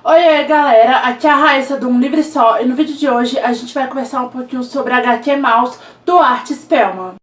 Oi, galera, aqui é a Raíssa do Um Livre Só e no vídeo de hoje a gente vai conversar um pouquinho sobre a HQ Maus do Art Spellman.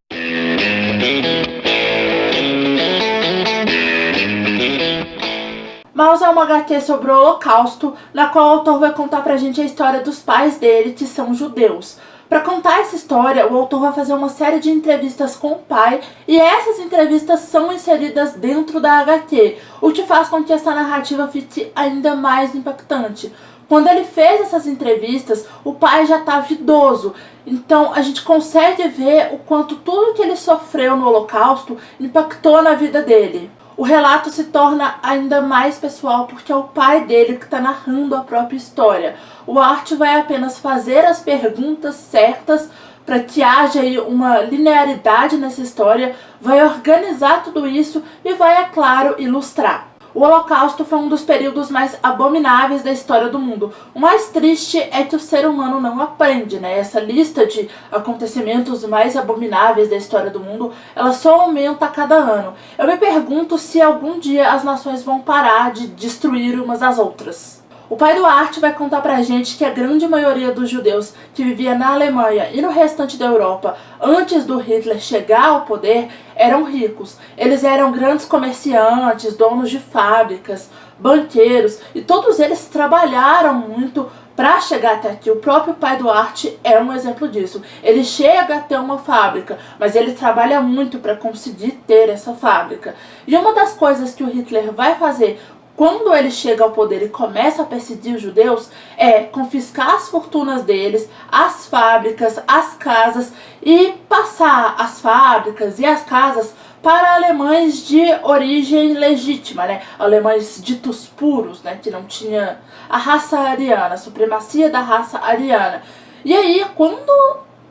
Maus é uma HQ sobre o Holocausto, na qual o autor vai contar pra gente a história dos pais dele, que são judeus. Para contar essa história, o autor vai fazer uma série de entrevistas com o pai, e essas entrevistas são inseridas dentro da HQ, o que faz com que essa narrativa fique ainda mais impactante. Quando ele fez essas entrevistas, o pai já estava idoso, então a gente consegue ver o quanto tudo que ele sofreu no Holocausto impactou na vida dele. O relato se torna ainda mais pessoal porque é o pai dele que está narrando a própria história. O Art vai apenas fazer as perguntas certas para que haja aí uma linearidade nessa história, vai organizar tudo isso e vai, é claro, ilustrar. O Holocausto foi um dos períodos mais abomináveis da história do mundo. O mais triste é que o ser humano não aprende, né? Essa lista de acontecimentos mais abomináveis da história do mundo, ela só aumenta a cada ano. Eu me pergunto se algum dia as nações vão parar de destruir umas às outras. O pai do Art vai contar pra gente que a grande maioria dos judeus que vivia na Alemanha e no restante da Europa antes do Hitler chegar ao poder eram ricos. Eles eram grandes comerciantes, donos de fábricas, banqueiros, e todos eles trabalharam muito para chegar até aqui. O próprio pai do Art é um exemplo disso. Ele chega a ter uma fábrica, mas ele trabalha muito para conseguir ter essa fábrica. E uma das coisas que o Hitler vai fazer quando ele chega ao poder e começa a perseguir os judeus, é confiscar as fortunas deles, as fábricas, as casas, e passar as fábricas e as casas para alemães de origem legítima, né? Alemães ditos puros, né? Que não tinha a raça ariana, a supremacia da raça ariana. E aí, quando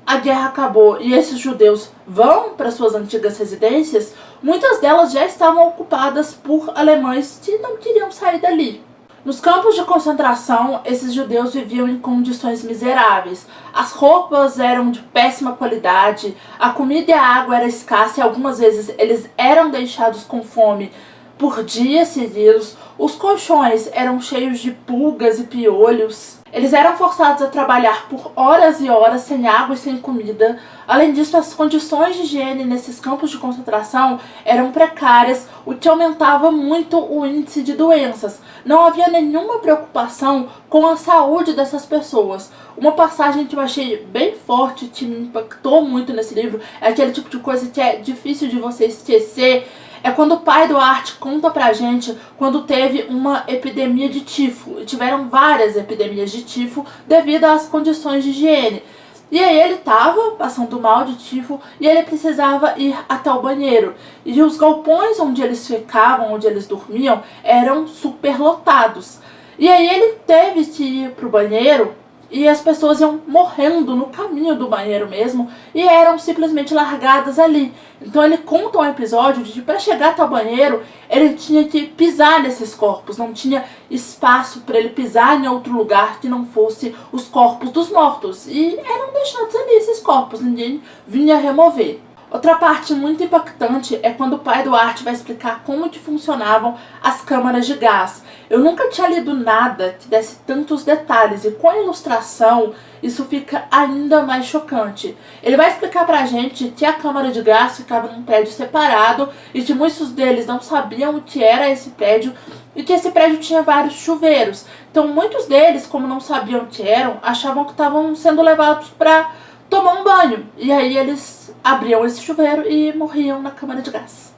a guerra acabou e esses judeus vão para suas antigas residências, muitas delas já estavam ocupadas por alemães que não queriam sair dali. Nos campos de concentração, esses judeus viviam em condições miseráveis. As roupas eram de péssima qualidade, a comida e a água era escassa e algumas vezes eles eram deixados com fome por dias seguidos. Os colchões eram cheios de pulgas e piolhos. Eles eram forçados a trabalhar por horas e horas sem água e sem comida. Além disso, as condições de higiene nesses campos de concentração eram precárias, o que aumentava muito o índice de doenças. Não havia nenhuma preocupação com a saúde dessas pessoas. Uma passagem que eu achei bem forte, que me impactou muito nesse livro, é aquele tipo de coisa que é difícil de você esquecer. É quando o pai do Art conta pra gente quando teve uma epidemia de tifo. E tiveram várias epidemias de tifo devido às condições de higiene. E aí ele tava passando mal de tifo e ele precisava ir até o banheiro. E os galpões onde eles ficavam, onde eles dormiam, eram superlotados. E aí ele teve que ir pro banheiro e as pessoas iam morrendo no caminho do banheiro mesmo e eram simplesmente largadas ali. Então ele conta um episódio de que para chegar até o banheiro ele tinha que pisar nesses corpos, não tinha espaço para ele pisar em outro lugar que não fosse os corpos dos mortos. E eram deixados ali esses corpos, ninguém vinha remover. Outra parte muito impactante é quando o pai do Art vai explicar como que funcionavam as câmaras de gás. Eu nunca tinha lido nada que desse tantos detalhes e com a ilustração isso fica ainda mais chocante. Ele vai explicar pra gente que a câmara de gás ficava num prédio separado e que muitos deles não sabiam o que era esse prédio e que esse prédio tinha vários chuveiros. Então muitos deles, como não sabiam o que eram, achavam que estavam sendo levados para tomar um banho. E aí eles abriam esse chuveiro e morriam na câmara de gás.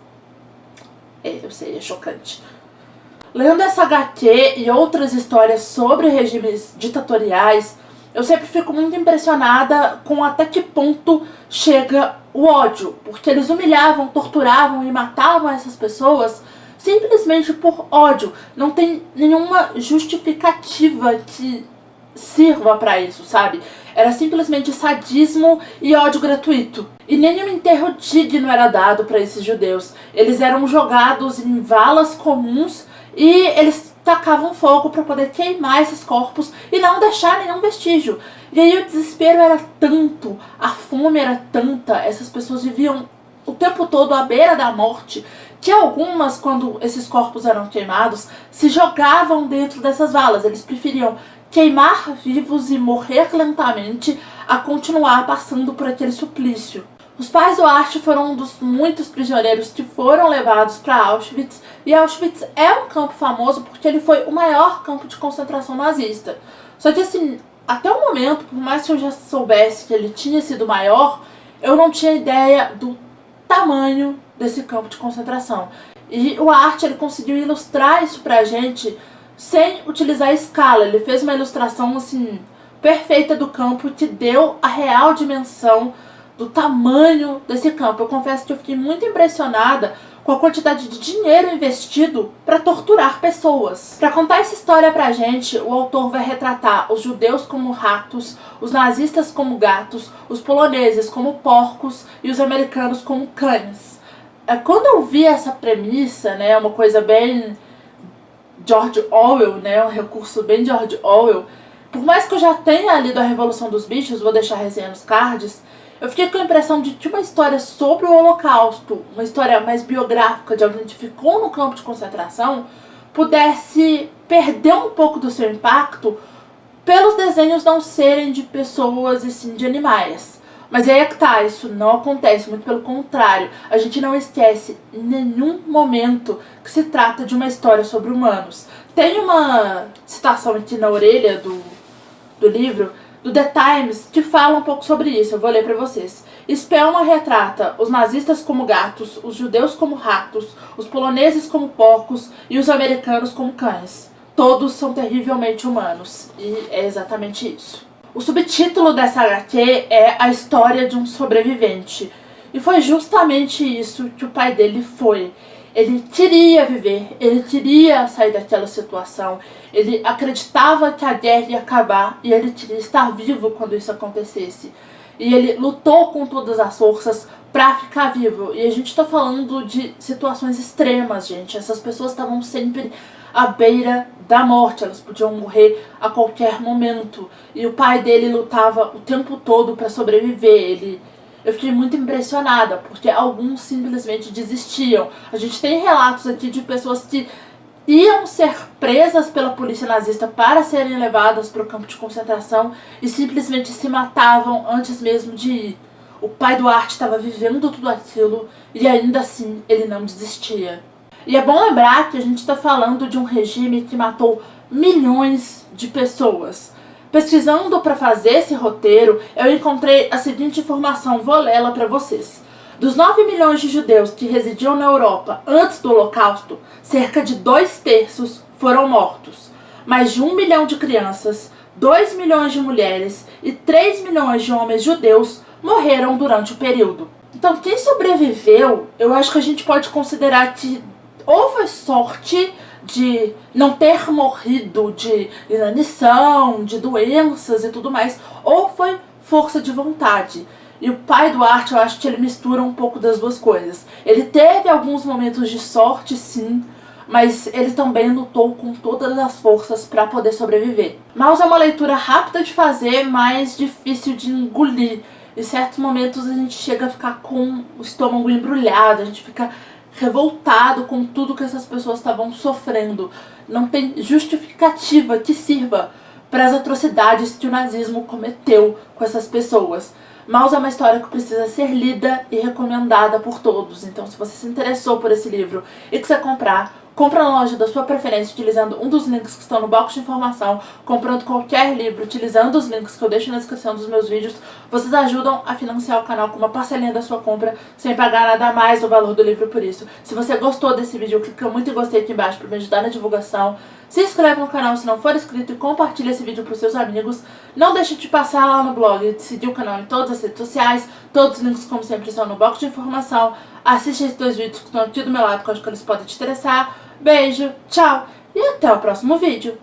Eu sei, é chocante. Lendo essa HQ e outras histórias sobre regimes ditatoriais, eu sempre fico muito impressionada com até que ponto chega o ódio. Porque eles humilhavam, torturavam e matavam essas pessoas simplesmente por ódio. Não tem nenhuma justificativa que sirva pra isso, sabe? Era simplesmente sadismo e ódio gratuito. E nenhum enterro digno era dado para esses judeus. Eles eram jogados em valas comuns e eles tacavam fogo para poder queimar esses corpos e não deixar nenhum vestígio. E aí o desespero era tanto, a fome era tanta, essas pessoas viviam o tempo todo à beira da morte, que algumas, quando esses corpos eram queimados, se jogavam dentro dessas valas. Eles preferiam queimar vivos e morrer lentamente a continuar passando por aquele suplício. Os pais do Art foram um dos muitos prisioneiros que foram levados para Auschwitz, e Auschwitz é um campo famoso porque ele foi o maior campo de concentração nazista. Só que assim, até o momento, por mais que eu já soubesse que ele tinha sido maior, eu não tinha ideia do tamanho desse campo de concentração. E o Art, ele conseguiu ilustrar isso pra gente sem utilizar escala. Ele fez uma ilustração assim perfeita do campo que deu a real dimensão do tamanho desse campo. Eu confesso que eu fiquei muito impressionada com a quantidade de dinheiro investido para torturar pessoas. Para contar essa história pra gente, o autor vai retratar os judeus como ratos, os nazistas como gatos, os poloneses como porcos e os americanos como cães. Quando eu vi essa premissa, né, uma coisa bem George Orwell, né, um recurso bem George Orwell, por mais que eu já tenha lido A Revolução dos Bichos, vou deixar a resenha nos cards, eu fiquei com a impressão de que uma história sobre o Holocausto, uma história mais biográfica de alguém que ficou no campo de concentração, pudesse perder um pouco do seu impacto pelos desenhos não serem de pessoas e sim de animais. Mas aí é que tá, isso não acontece, muito pelo contrário. A gente não esquece em nenhum momento que se trata de uma história sobre humanos. Tem uma citação aqui na orelha do livro, do The Times, que fala um pouco sobre isso. Eu vou ler pra vocês. Spellman retrata os nazistas como gatos, os judeus como ratos, os poloneses como porcos e os americanos como cães. Todos são terrivelmente humanos. E é exatamente isso. O subtítulo dessa HQ é A História de um Sobrevivente. E foi justamente isso que o pai dele foi. Ele queria viver, ele queria sair daquela situação, ele acreditava que a guerra ia acabar e ele queria estar vivo quando isso acontecesse. E ele lutou com todas as forças pra ficar vivo. E a gente tá falando de situações extremas, gente. Essas pessoas estavam sempre à beira da morte, elas podiam morrer a qualquer momento. E o pai dele lutava o tempo todo pra sobreviver. Eu fiquei muito impressionada, porque alguns simplesmente desistiam. A gente tem relatos aqui de pessoas que iam ser presas pela polícia nazista para serem levadas para o campo de concentração e simplesmente se matavam antes mesmo de ir. O pai do Art estava vivendo tudo aquilo e ainda assim ele não desistia. E é bom lembrar que a gente está falando de um regime que matou milhões de pessoas. Pesquisando para fazer esse roteiro, eu encontrei a seguinte informação, vou lê-la para vocês. Dos 9 milhões de judeus que residiam na Europa antes do Holocausto, cerca de 2/3 foram mortos. Mais de 1 milhão de crianças, 2 milhões de mulheres e 3 milhões de homens judeus morreram durante o período. Então, quem sobreviveu, eu acho que a gente pode considerar que ou foi sorte de não ter morrido de inanição, de doenças e tudo mais, ou foi força de vontade. E o pai do Art, eu acho que ele mistura um pouco das duas coisas. Ele teve alguns momentos de sorte, sim, mas ele também lutou com todas as forças para poder sobreviver. Maus é uma leitura rápida de fazer, mas difícil de engolir. Em certos momentos a gente chega a ficar com o estômago embrulhado, a gente fica revoltado com tudo que essas pessoas estavam sofrendo. Não tem justificativa que sirva para as atrocidades que o nazismo cometeu com essas pessoas. Maus é uma história que precisa ser lida e recomendada por todos. Então, se você se interessou por esse livro e quiser comprar, compra na loja da sua preferência utilizando um dos links que estão no box de informação. Comprando qualquer livro, utilizando os links que eu deixo na descrição dos meus vídeos, vocês ajudam a financiar o canal com uma parcelinha da sua compra, sem pagar nada mais do valor do livro por isso. Se você gostou desse vídeo, clica muito em gostei aqui embaixo para me ajudar na divulgação. Se inscreve no canal se não for inscrito e compartilha esse vídeo para os seus amigos. Não deixe de passar lá no blog e de seguir o canal em todas as redes sociais. Todos os links, como sempre, estão no box de informação. Assiste esses 2 vídeos que estão aqui do meu lado, que eu acho que eles podem te interessar. Beijo, tchau e até o próximo vídeo.